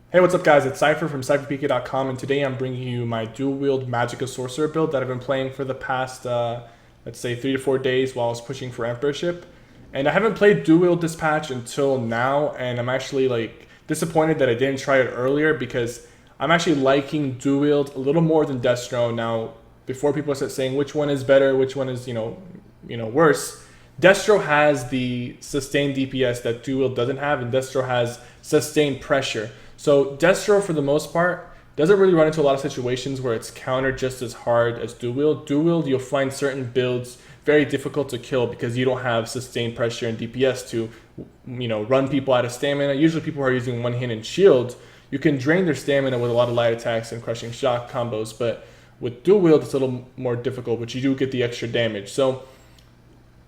Hey, what's up guys? It's Cypher from CypherPK.com, and today I'm bringing you my dual wield Magicka Sorcerer build that I've been playing for the past, let's say 3 to 4 days while I was pushing for Emperorship. And I haven't played dual wield this patch until now, and I'm actually disappointed that I didn't try it earlier because I'm actually liking dual wield a little more than Destro. Now, before people start saying which one is better, which one is, worse, Destro has the sustained DPS that dual wield doesn't have, and Destro has sustained pressure. So Destro, for the most part, doesn't really run into a lot of situations where it's countered just as hard as dual wield. Dual wield, you'll find certain builds very difficult to kill because you don't have sustained pressure and DPS to, run people out of stamina. Usually people who are using one hit and shield, you can drain their stamina with a lot of light attacks and crushing shock combos, but with dual wield, it's a little more difficult, but you do get the extra damage. So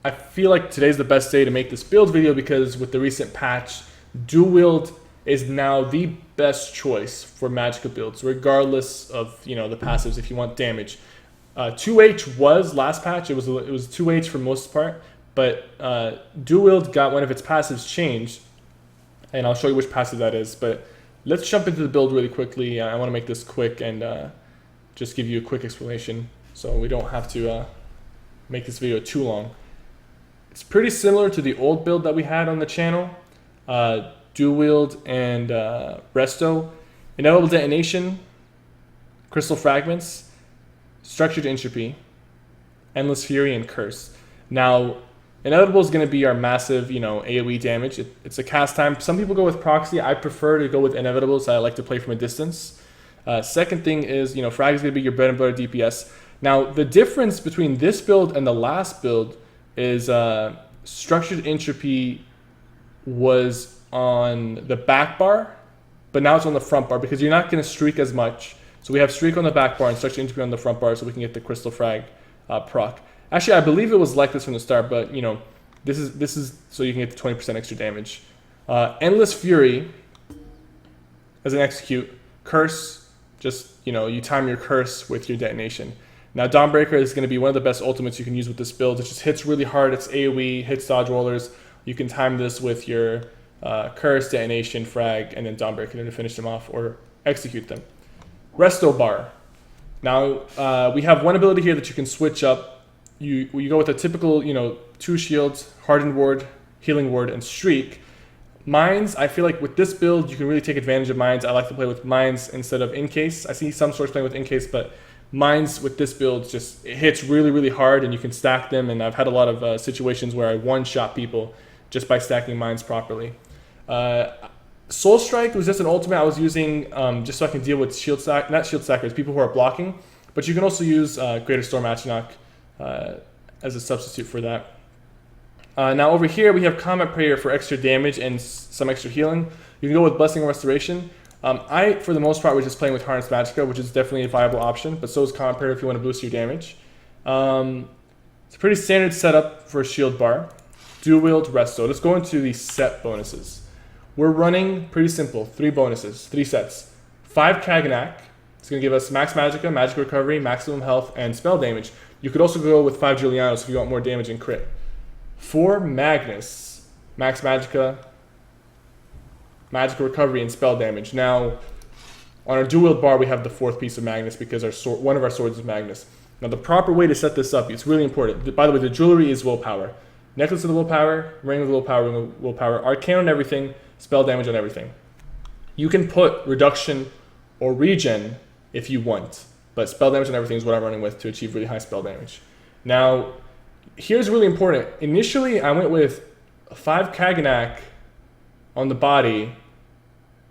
I feel like today's the best day to make this build video because with the recent patch, dual wield is now the best choice for Magicka builds, regardless of the passives. If you want damage, 2H was last patch. It was 2H for most part, but dual wield got one of its passives changed, and I'll show you which passive that is. But let's jump into the build really quickly. I want to make this quick and just give you a quick explanation, so we don't have to make this video too long. It's pretty similar to the old build that we had on the channel. Dual wield and resto, inevitable detonation, crystal fragments, structured entropy, endless fury, and curse. Now, inevitable is going to be our massive, AoE damage. It's a cast time. Some people go with proxy. I prefer to go with inevitable, so I like to play from a distance. Second thing is, frag is going to be your bread and butter DPS. Now, the difference between this build and the last build is structured entropy was on the back bar, but now it's on the front bar because you're not going to streak as much. So we have streak on the back bar and structured entropy on the front bar, so we can get the crystal frag proc. Actually, I believe it was like this from the start, but this is so you can get the 20% extra damage. Endless fury as an execute. Curse, just you time your curse with your detonation. Now Dawnbreaker is going to be one of the best ultimates you can use with this build. It just hits really hard. It's AoE, hits dodge rollers. You can time this with your curse, detonation, frag, and then Dawnbreaker to finish them off or execute them. Resto bar. Now we have one ability here that you can switch up. You go with a typical 2 shields, hardened ward, healing ward, and streak. Mines, I feel like with this build you can really take advantage of mines. I like to play with mines instead of incase. I see some sorts playing with incase, but mines with this build just it hits really hard and you can stack them, and I've had a lot of situations where I one-shot people just by stacking mines properly. Soul Strike was just an ultimate I was using just so I can deal with not shield stackers, people who are blocking, but you can also use Greater Storm Atronach as a substitute for that. Now over here we have Combat Prayer for extra damage and some extra healing. You can go with Blessing and Restoration. I, for the most part, was just playing with Harness Magicka, which is definitely a viable option, but so is Combat Prayer if you want to boost your damage. It's a pretty standard setup for a shield bar. Dual wield, resto. Let's go into the set bonuses. We're running pretty simple, 3 bonuses, 3 sets. 5 Kaganak, it's going to give us max Magicka, magic recovery, maximum health, and spell damage. You could also go with 5 Julianos if you want more damage and crit. 4 Magnus, max Magicka, magic recovery, and spell damage. Now, on our dual wield bar, we have the 4th piece of Magnus because one of our swords is Magnus. Now, the proper way to set this up, it's really important. By the way, the jewelry is willpower. Necklace of the willpower, ring of the willpower, ring of willpower, arcane on everything, spell damage on everything. You can put reduction or regen if you want, but spell damage on everything is what I'm running with to achieve really high spell damage. Now, here's really important. Initially, I went with 5 Kaganak on the body,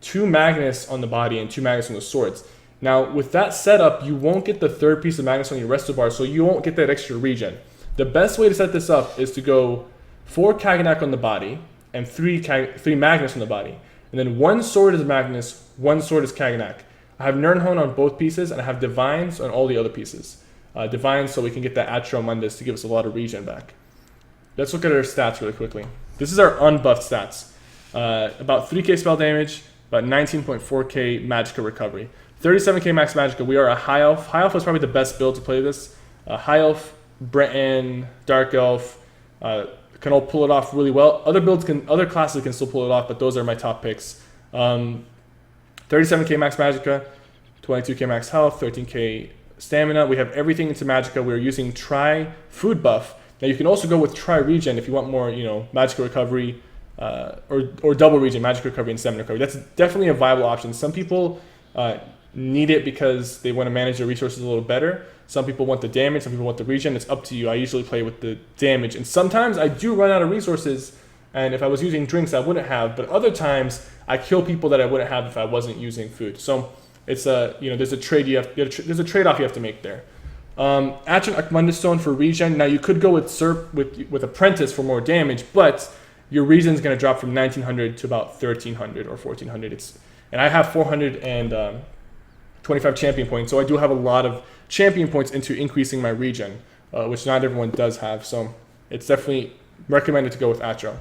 2 Magnus on the body, and 2 Magnus on the swords. Now, with that setup, you won't get the 3rd piece of Magnus on your resto bar, so you won't get that extra regen. The best way to set this up is to go 4 Kaganak on the body and 3 Magnus on the body. And then 1 sword is Magnus, 1 sword is Kaganak. I have Nirnhone on both pieces, and I have Divines on all the other pieces. Divines so we can get that Atro Mundus to give us a lot of regen back. Let's look at our stats really quickly. This is our unbuffed stats. About 3k spell damage, about 19.4k Magicka recovery. 37k max Magicka. We are a High Elf. High Elf is probably the best build to play this. High Elf, Breton, Dark Elf, can all pull it off really well. Other classes can still pull it off, but those are my top picks. 37k max magicka, 22k max health, 13k stamina. We have everything into magicka. We're using tri food buff. Now you can also go with tri regen if you want more, magicka recovery, or double regen, magic recovery and stamina recovery. That's definitely a viable option. Some people need it because they want to manage their resources a little better. Some people want the damage, some people want the regen. It's up to you. I usually play with the damage, and sometimes I do run out of resources, and if I was using drinks I wouldn't have, but other times I kill people that I wouldn't have if I wasn't using food. So it's there's a trade there's a trade-off you have to make there. Atron Akmunda Stone for regen. Now you could go with Serp with Apprentice for more damage, but your regen is going to drop from 1900 to about 1300 or 1400. And I have 425 champion points, so I do have a lot of champion points into increasing my regen, which not everyone does have. So it's definitely recommended to go with Atro.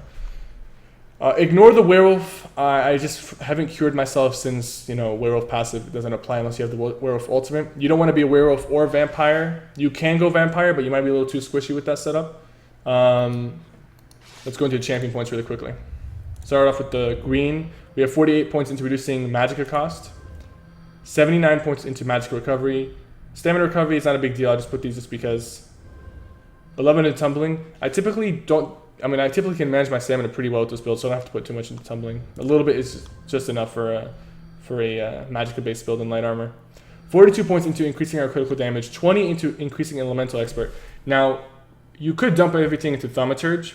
Ignore the werewolf. I just haven't cured myself since werewolf passive doesn't apply unless you have the werewolf ultimate. You don't want to be a werewolf or vampire. You can go vampire, but you might be a little too squishy with that setup. Let's go into the champion points really quickly. Start off with the green. We have 48 points into reducing magicka cost, 79 points into magic recovery. Stamina recovery is not a big deal. I just put these just because. 11 into tumbling. I typically can manage my stamina pretty well with this build, so I don't have to put too much into tumbling. A little bit is just enough for a magicka based build in light armor. 42 points into increasing our critical damage, 20 into increasing elemental expert. Now, you could dump everything into thaumaturge,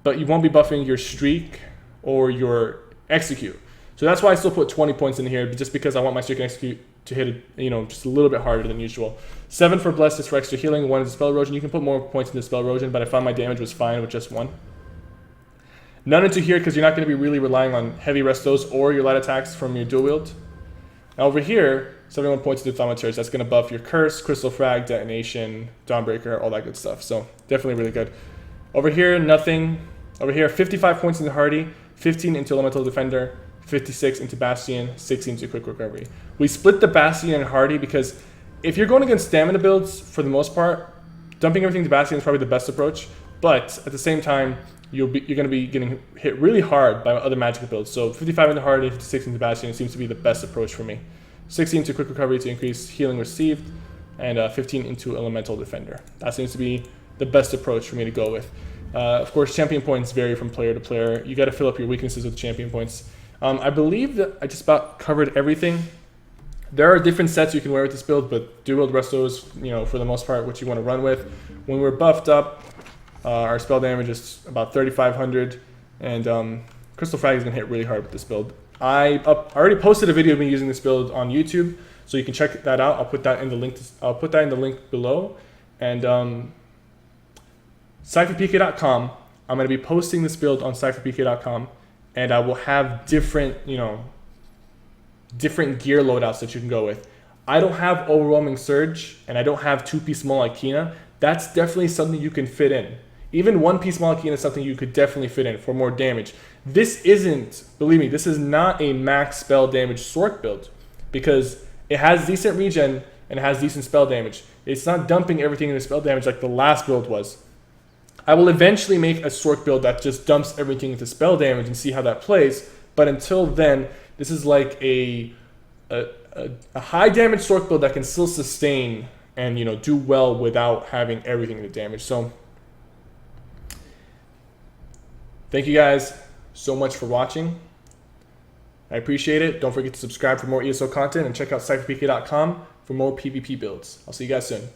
but you won't be buffing your streak or your execute. So that's why I still put 20 points in here, just because I want my streak and execute to hit it, just a little bit harder than usual. 7 for bless is for extra healing, 1 is spell erosion. You can put more points into spell erosion, but I found my damage was fine with just 1. None into here because you're not going to be really relying on heavy restos or your light attacks from your dual wield. Now over here, 71 points into thaumaturge. That's going to buff your curse, crystal frag, detonation, dawnbreaker, all that good stuff. So definitely really good. Over here, nothing. Over here, 55 points into hardy, 15 into elemental defender, 56 into bastion, 16 into quick recovery. We split the bastion and hardy because if you're going against stamina builds, for the most part, dumping everything to bastion is probably the best approach. But at the same time, you're going to be getting hit really hard by other magic builds. So 55 into hardy, 56 into bastion seems to be the best approach for me. 16 into quick recovery to increase healing received, and 15 into elemental defender. That seems to be the best approach for me to go with. Of course, champion points vary from player to player. You got to fill up your weaknesses with champion points. I believe that I just about covered everything. There are different sets you can wear with this build, but dual wield resto is, for the most part, what you want to run with. When we're buffed up, our spell damage is about 3,500, and crystal frag is gonna hit really hard with this build. I already posted a video of me using this build on YouTube, so you can check that out. I'll put that in the link. I'll put that in the link below, and cypherpk.com. I'm going to be posting this build on cypherpk.com, and I will have different different gear loadouts that you can go with. I don't have overwhelming surge, and I don't have 2-piece Malakina. That's definitely something you can fit in. Even 1-piece Malakina is something you could definitely fit in for more damage. This isn't, believe me, this is not a max spell damage Sorc build, because it has decent regen and it has decent spell damage. It's not dumping everything into spell damage like the last build was. I will eventually make a Sorc build that just dumps everything into spell damage and see how that plays, but until then, this is like a high damage Sorc build that can still sustain and do well without having everything into damage. So thank you guys so much for watching. I appreciate it. Don't forget to subscribe for more ESO content and check out cypherpk.com for more PvP builds. I'll see you guys soon.